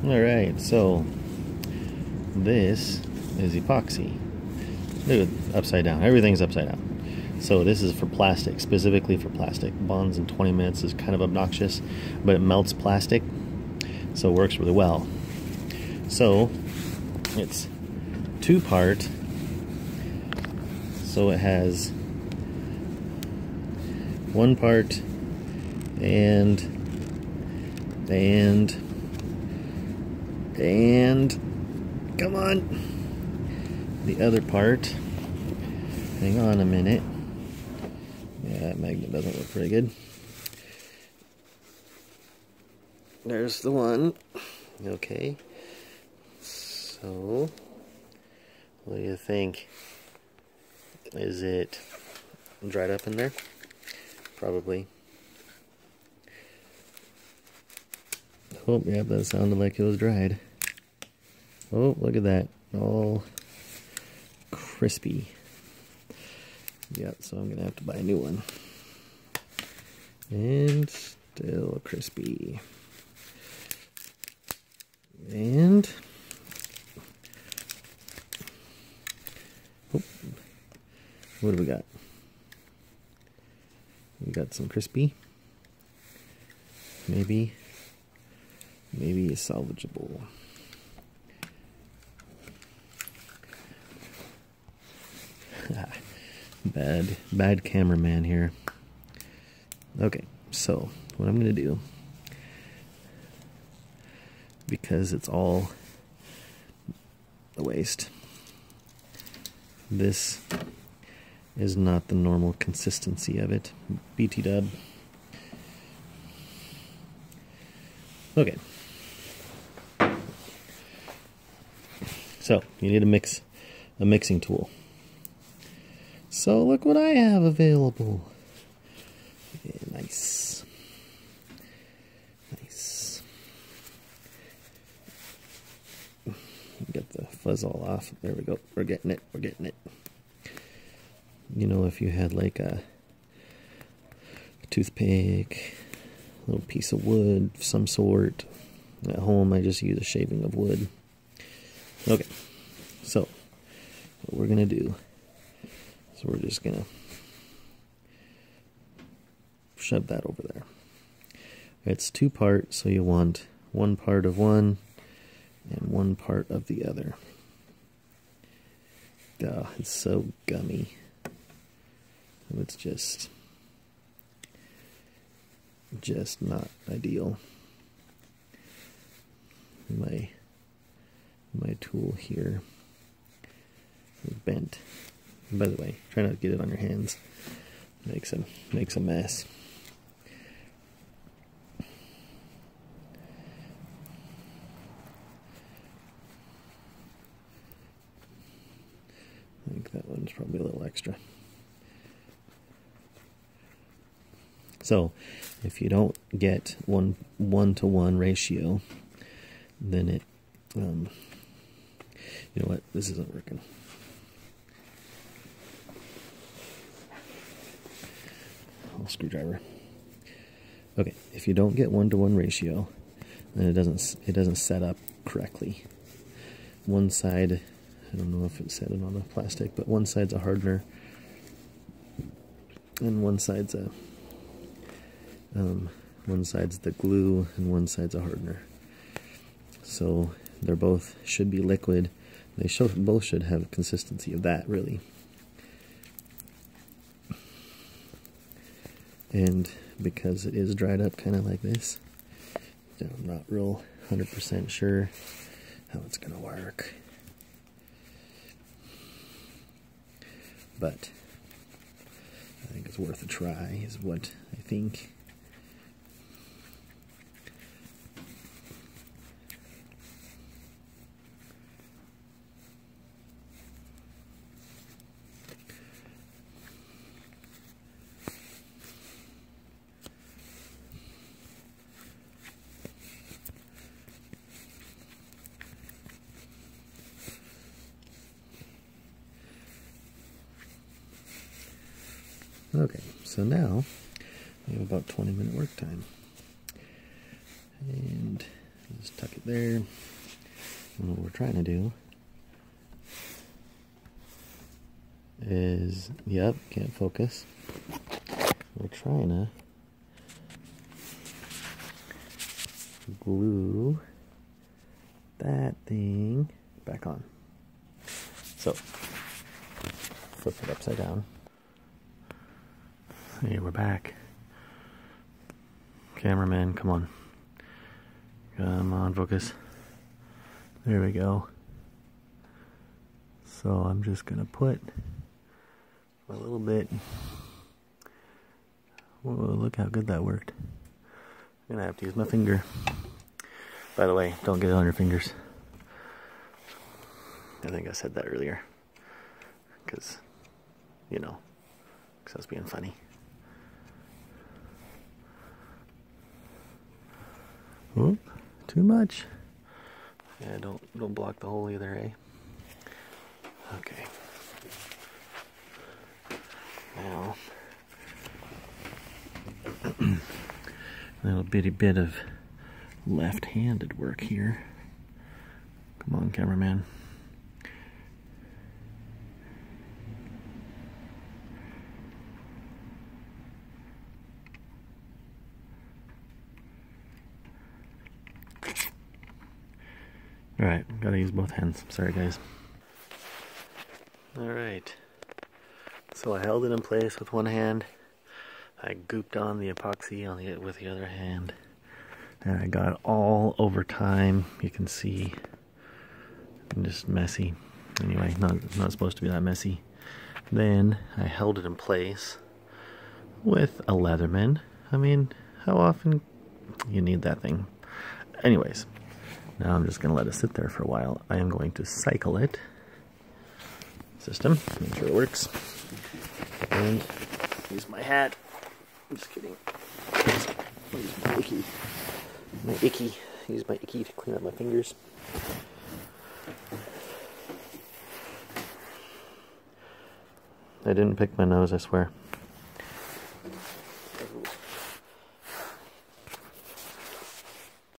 Alright, so this is epoxy. Look, upside down. Everything's upside down. So this is for plastic, specifically for plastic. Bonds in 20 minutes is kind of obnoxious, but it melts plastic, so it works really well. So it's two-part, so it has one part and come on, the other part. Hang on a minute. Yeah, that magnet doesn't look very good. There's the one. Okay. So, what do you think? Is it dried up in there? Probably. Oh, yeah, that sounded like it was dried. Oh, look at that. All crispy. Yeah, so I'm going to have to buy a new one. And still crispy. And oh, what do we got? We got some crispy. Maybe it's salvageable. Bad cameraman here. Okay, so what I'm gonna do, because it's all a waste, this is not the normal consistency of it. BT dub. Okay. So you need a mixing tool. So look what I have available. Yeah, nice. Nice. Get the fuzz all off. There we go. We're getting it. We're getting it. You know, if you had like a toothpick, a little piece of wood of some sort. At home, I just use a shaving of wood. Okay, so what we're gonna do is we're just gonna shove that over there. It's two-part, so you want one part of one and one part of the other. Oh, it's so gummy. It's just not ideal. My tool here is bent. And by the way, try not to get it on your hands. Makes a mess. I think that one's probably a little extra. So, if you don't get one-to-one ratio, then it, you know what, this isn't working. Screwdriver. Okay, if you don't get one-to-one ratio, then it doesn't set up correctly. One side, I don't know if it said it on the plastic, but one side's a hardener, and one side's the glue, and one side's a hardener. So they're both should be liquid. They both should have a consistency of that, really. And because it is dried up kind of like this, I'm not real 100% sure how it's going to work. But I think it's worth a try, is what I think. Okay, so now we have about 20-minute work time. And Just tuck it there. And what we're trying to do is, yep, can't focus. We're trying to glue that thing back on. So, flip it upside down. Hey, we're back. Cameraman, come on. Come on, focus. There we go. So I'm just gonna put a little bit. Whoa, look how good that worked. I'm gonna have to use my finger. By the way, don't get it on your fingers. I think I said that earlier. Because, you know, because I was being funny. Oop, too much. Yeah, don't block the hole either, eh? Okay. Now, a little bitty bit of left-handed work here. Come on, cameraman. Alright, gotta use both hands. Sorry, guys. Alright. So I held it in place with one hand. I gooped on the epoxy with the other hand. And I got it all over time. You can see. Just messy. Anyway, not supposed to be that messy. Then I held it in place with a Leatherman. I mean, how often you need that thing? Anyways. Now I'm just going to let it sit there for a while. I am going to cycle it. System, make sure it works. And use my hat. I'm just kidding. Use my icky. Use my icky to clean up my fingers. I didn't pick my nose, I swear.